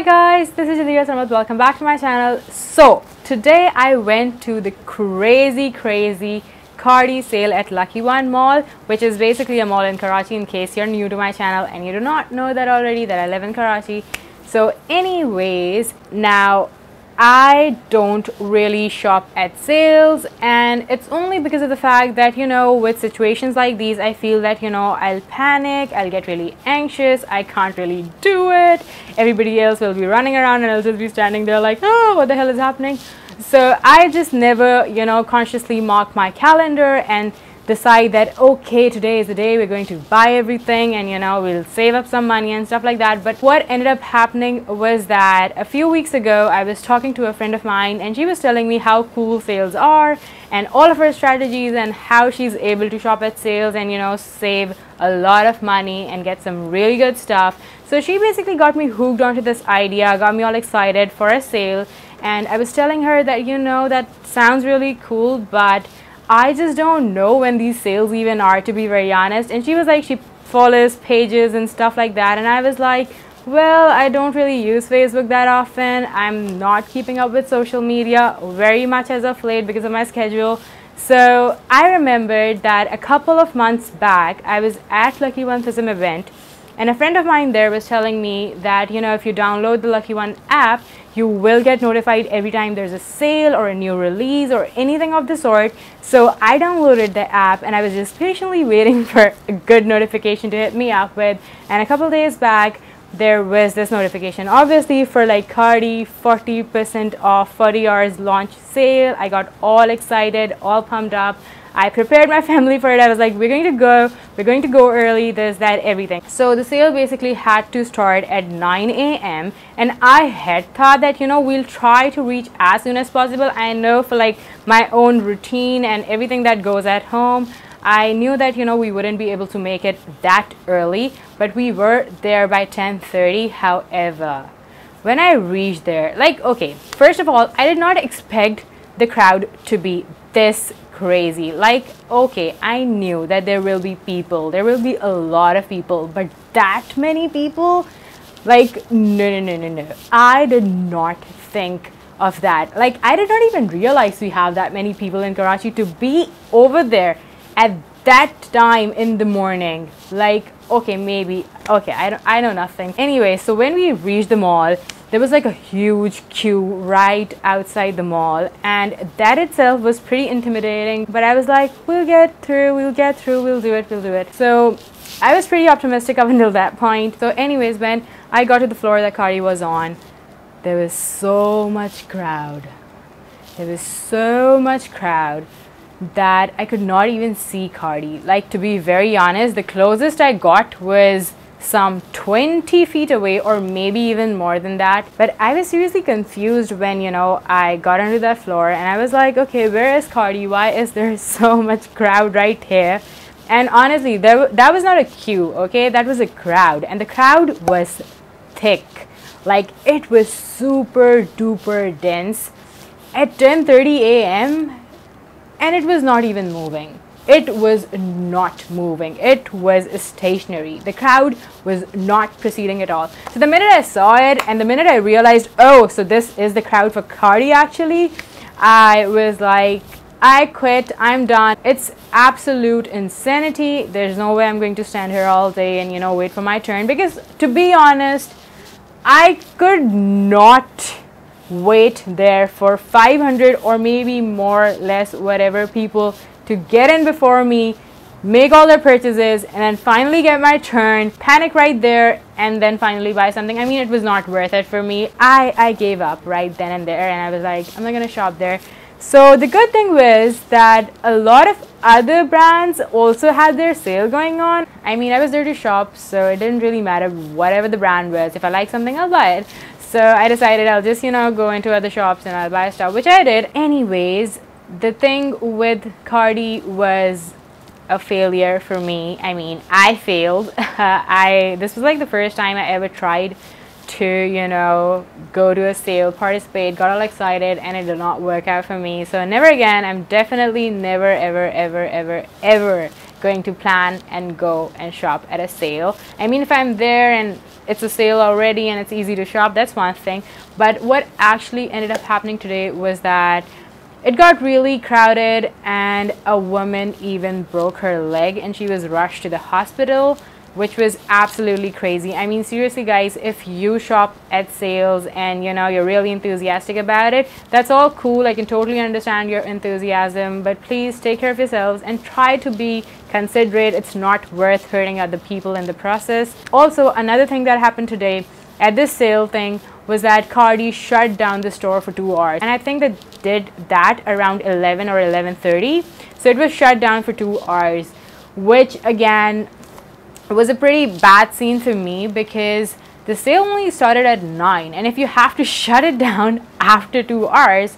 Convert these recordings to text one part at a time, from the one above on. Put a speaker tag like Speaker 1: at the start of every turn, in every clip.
Speaker 1: Hi guys, this is Jadirah Sarmad. Welcome back to my channel. So today I went to the crazy Khaadi sale at Lucky One Mall, which is basically a mall in Karachi, in case you're new to my channel and you do not know that already, that I live in Karachi. So anyways, now I don't really shop at sales, and it's only because of the fact that, you know, with situations like these, I feel that, you know, I'll panic, I'll get really anxious, I can't really do it. Everybody else will be running around and I'll just be standing there like, oh, what the hell is happening? So I just never, you know, consciously mark my calendar and decide that, okay, today is the day we're going to buy everything and, you know, we'll save up some money and stuff like that. But what ended up happening was that a few weeks ago I was talking to a friend of mine and she was telling me how cool sales are and all of her strategies and how she's able to shop at sales and, you know, save a lot of money and get some really good stuff. So she basically got me hooked onto this idea, got me all excited for a sale, and I was telling her that, you know, that sounds really cool, but I just don't know when these sales even are, to be very honest. And she was like, she follows pages and stuff like that, and I was like, well, I don't really use Facebook that often. I'm not keeping up with social media very much as of late because of my schedule. So I remembered that a couple of months back I was at Lucky One for some event, and a friend of mine there was telling me that, you know, if you download the Lucky One app, you will get notified every time there's a sale or a new release or anything of the sort. So I downloaded the app and I was just patiently waiting for a good notification to hit me up with. And a couple days back, there was this notification, obviously for like Khaadi 40% off 40 hours launch sale. I got all excited, all pumped up. I prepared my family for it. I was like, we're going to go early, this, that, everything. So the sale basically had to start at 9 a.m. and I had thought that, you know, we'll try to reach as soon as possible. I know for like my own routine and everything that goes at home, I knew that, you know, we wouldn't be able to make it that early, but we were there by 10:30. However, when I reached there, like, okay, first of all, I did not expect the crowd to be this crazy. Like, okay, I knew that there will be people, there will be a lot of people, but that many people, like, no. I did not think of that. Like, I did not even realize we have that many people in Karachi to be over there at that time in the morning. Like, okay, maybe, okay, I know nothing. Anyway, so when we reached the mall, there was like a huge queue right outside the mall, and that itself was pretty intimidating, but I was like, we'll get through, we'll do it. So I was pretty optimistic up until that point. So anyways, when I got to the floor that Khaadi was on, there was so much crowd. That I could not even see Khaadi. Like, to be very honest, the closest I got was some 20 feet away, or maybe even more than that. But I was seriously confused when, you know, I got onto that floor and I was like, okay, where is Khaadi? Why is there so much crowd right here? And honestly, that was not a queue, okay? That was a crowd, and the crowd was thick. Like, it was super duper dense at 10:30 a.m. and it was not even moving. It was not moving. It was stationary. The crowd was not proceeding at all. So the minute I saw it and the minute I realized, oh, so this is the crowd for Khaadi actually, I was like, I quit, I'm done. It's absolute insanity. There's no way I'm going to stand here all day and, you know, wait for my turn, because to be honest, I could not wait there for 500 or maybe more, less, whatever people to get in before me, make all their purchases, and then finally get my turn, panic right there, and then finally buy something. I mean, it was not worth it for me. I gave up right then and there, and I was like, I'm not gonna shop there. So the good thing was that a lot of other brands also had their sale going on. I mean, I was there to shop, so it didn't really matter whatever the brand was. If I like something, I'll buy it. So I decided I'll just, you know, go into other shops and I'll buy stuff, which I did. Anyways, the thing with Khaadi was a failure for me. I mean, I failed. This was like the first time I ever tried to, you know, go to a sale, participate, got all excited, and it did not work out for me. So never again. I'm definitely never ever going to plan and go and shop at a sale. I mean, if I'm there and it's a sale already and it's easy to shop, that's one thing. But what actually ended up happening today was that it got really crowded and a woman even broke her leg and she was rushed to the hospital, which was absolutely crazy. I mean, seriously guys, if you shop at sales and you know you're really enthusiastic about it, that's all cool. I can totally understand your enthusiasm, but please take care of yourselves and try to be considerate. It's not worth hurting other people in the process. Also, another thing that happened today at this sale thing was that Khaadi shut down the store for 2 hours, and I think they did that around 11 or 11:30. So it was shut down for 2 hours, which again was a pretty bad scene for me because the sale only started at 9, and if you have to shut it down after 2 hours,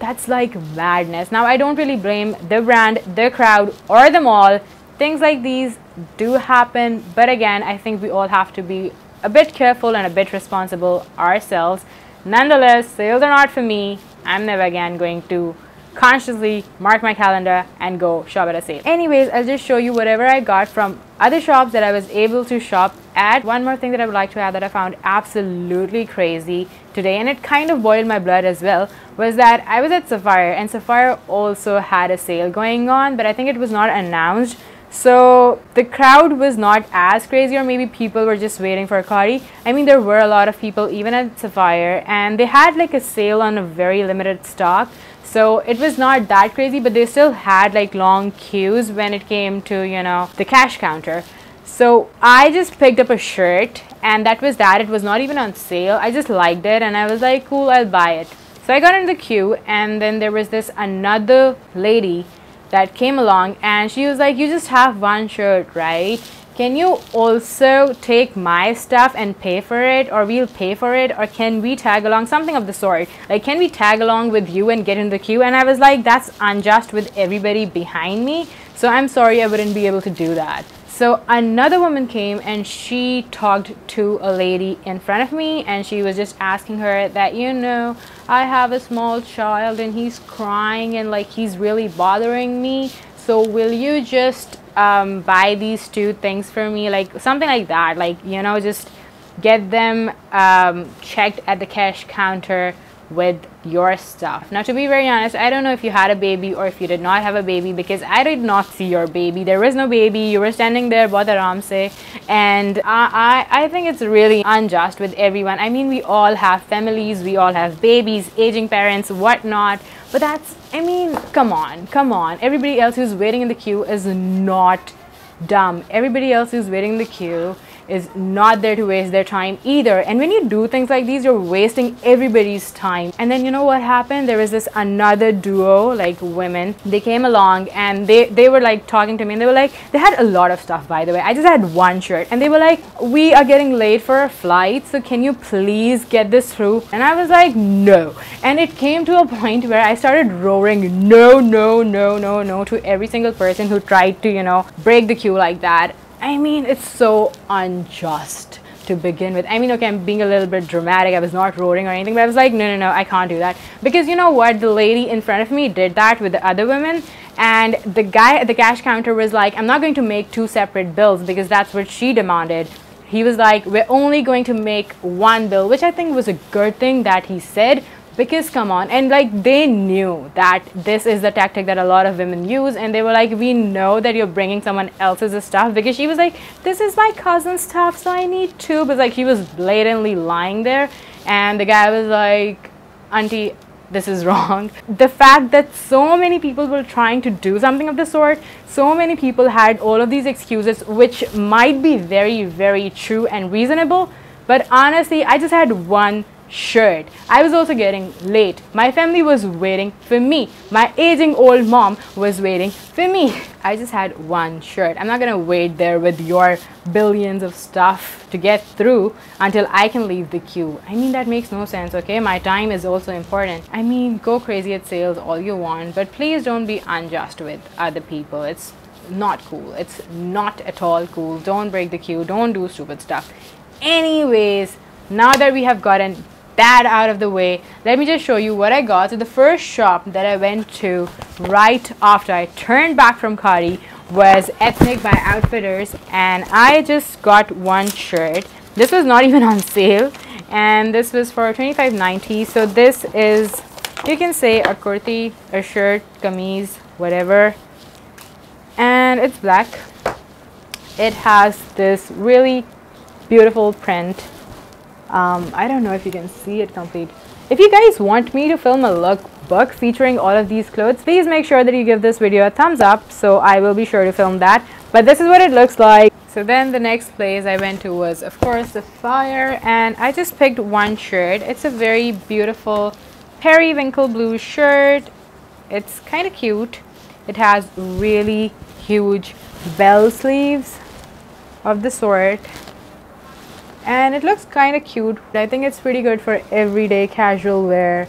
Speaker 1: that's like madness. Now I don't really blame the brand, the crowd, or the mall. Things like these do happen, but again, I think we all have to be a bit careful and a bit responsible ourselves. Nonetheless, sales are not for me. I'm never again going to consciously mark my calendar and go shop at a sale. Anyways, I'll just show you whatever I got from other shops that I was able to shop at. One more thing that I would like to add that I found absolutely crazy today, and it kind of boiled my blood as well, was that I was at Sapphire, and Sapphire also had a sale going on, but I think it was not announced. So the crowd was not as crazy, or maybe people were just waiting for Khaadi. I mean, there were a lot of people even at Sapphire, and they had like a sale on a very limited stock. So it was not that crazy, but they still had like long queues when it came to, you know, the cash counter. So I just picked up a shirt, and that was that. It was not even on sale. I just liked it and I was like, cool, I'll buy it. So I got in the queue, and then there was this another lady that came along, and she was like, you just have one shirt, right? Can you also take my stuff and pay for it, or we'll pay for it, or can we tag along, something of the sort, like can we tag along with you and get in the queue? And I was like, that's unjust with everybody behind me, so I'm sorry, I wouldn't be able to do that. So another woman came and she talked to a lady in front of me, and she was just asking her that, you know, I have a small child and he's crying and like he's really bothering me, so will you just buy these 2 things for me, like something like that, like, you know, just get them checked at the cash counter with your stuff. Now, to be very honest, I don't know if you had a baby or if you did not have a baby, because I did not see your baby. There was no baby. You were standing there, bahut aaram se, and I think it's really unjust with everyone. I mean, we all have families, we all have babies, aging parents, whatnot, but that's, I mean, come on. Everybody else who's waiting in the queue is not dumb. Everybody else who's waiting in the queue is not there to waste their time either. And when you do things like these, you're wasting everybody's time. And then you know what happened? There was this another duo, like women. They came along and they were like talking to me, and they were like, they had a lot of stuff, by the way. I just had one shirt, and they were like, we are getting late for a flight, so can you please get this through? And I was like, no. And it came to a point where I started roaring no to every single person who tried to, you know, break the queue like that. I mean, it's so unjust to begin with. I mean, okay, I'm being a little bit dramatic. I was not roaring or anything, but I was like, no, I can't do that. Because you know what? The lady in front of me did that with the other women, and the guy at the cash counter was like, I'm not going to make 2 separate bills, because that's what she demanded. He was like, we're only going to make 1 bill, which I think was a good thing that he said. Because come on, and like they knew that this is the tactic that a lot of women use, and they were like, we know that you're bringing someone else's stuff, because she was like, this is my cousin's stuff, so I need 2, but like she was blatantly lying there. And the guy was like, auntie, this is wrong. The fact that so many people were trying to do something of the sort, so many people had all of these excuses, which might be very true and reasonable, but honestly, I just had one shirt. I was also getting late. My family was waiting for me. My aging old mom was waiting for me. I just had one shirt. I'm not gonna wait there with your billions of stuff to get through until I can leave the queue. I mean, that makes no sense, okay? My time is also important. I mean, go crazy at sales all you want, but please don't be unjust with other people. It's not cool. It's not at all cool. Don't break the queue. Don't do stupid stuff. Anyways, now that we have gotten that out of the way, let me just show you what I got. So the first shop that I went to right after I turned back from Khaadi was Ethnic by Outfitters, and I just got one shirt. This was not even on sale, and this was for $25.90. So this is, you can say, a kurti, a shirt, kameez, whatever, and it's black. It has this really beautiful print. I don't know if you can see it complete. If you guys want me to film a lookbook featuring all of these clothes, please make sure that you give this video a thumbs up, so I will be sure to film that. But this is what it looks like. So then the next place I went to was, of course, Sapphire, and I just picked one shirt. It's a very beautiful periwinkle blue shirt. It's kind of cute. It has really huge bell sleeves of the sort, and it looks kind of cute. I think it's pretty good for everyday casual wear.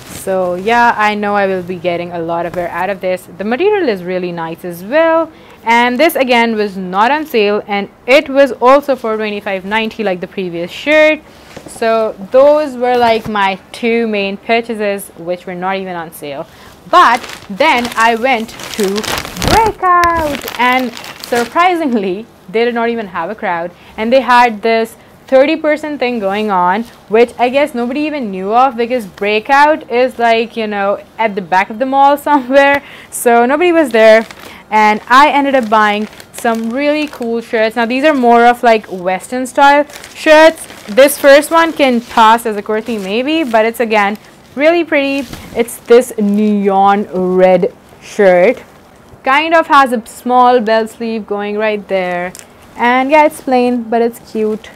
Speaker 1: So yeah, I know I will be getting a lot of wear out of this. The material is really nice as well, and this again was not on sale, and it was also for $25.90 like the previous shirt. So those were like my two main purchases, which were not even on sale. But then I went to Breakout, and surprisingly they did not even have a crowd, and they had this 30% thing going on, which I guess nobody even knew of, because Breakout is like, you know, at the back of the mall somewhere, so nobody was there. And I ended up buying some really cool shirts. Now these are more of like Western style shirts. This first one can pass as a kurti maybe, but it's again really pretty. It's this neon red shirt, kind of has a small bell sleeve going right there, and yeah, it's plain but it's cute,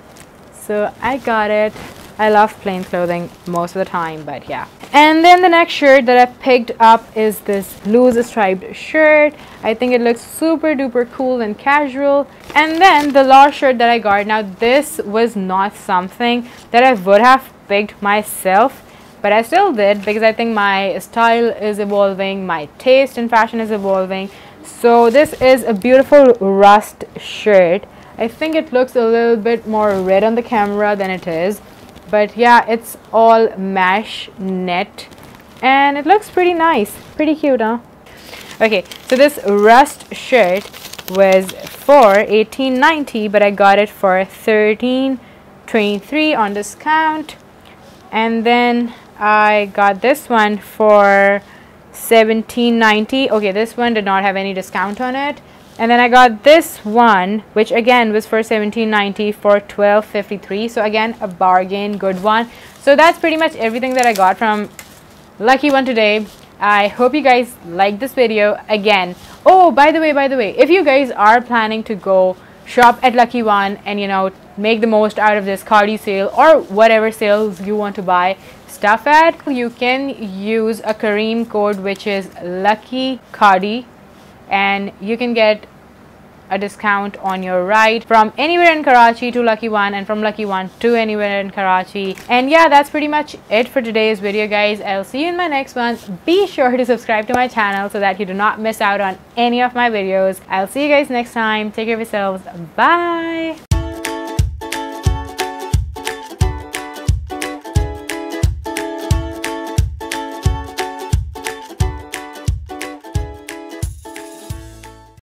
Speaker 1: so I got it. I love plain clothing most of the time, but yeah. And then the next shirt that I picked up is this loose striped shirt. I think it looks super duper cool and casual. And then the last shirt that I got, now this was not something that I would have picked myself, but I still did, because I think my style is evolving, my taste in fashion is evolving. So this is a beautiful rust shirt. I think it looks a little bit more red on the camera than it is, but yeah, it's all mesh net, and it looks pretty nice, pretty cute, huh? Okay, so this rust shirt was for $18.90, but I got it for $13.23 on discount. And then I got this one for $17.90. Okay, this one did not have any discount on it. And then I got this one, which again was for $17.90 for $12.53. So again, a bargain, good one. So that's pretty much everything that I got from Lucky One today. I hope you guys like this video. Again, oh, by the way, if you guys are planning to go shop at Lucky One and, you know, make the most out of this Khaadi sale or whatever sales you want to buy stuff at, you can use a Kareem code, which is Lucky Khaadi, and you can get a discount on your ride from anywhere in Karachi to Lucky One, and from Lucky One to anywhere in Karachi. And yeah, that's pretty much it for today's video, guys. I'll see you in my next one. Be sure to subscribe to my channel so that you do not miss out on any of my videos. I'll see you guys next time. Take care of yourselves. Bye.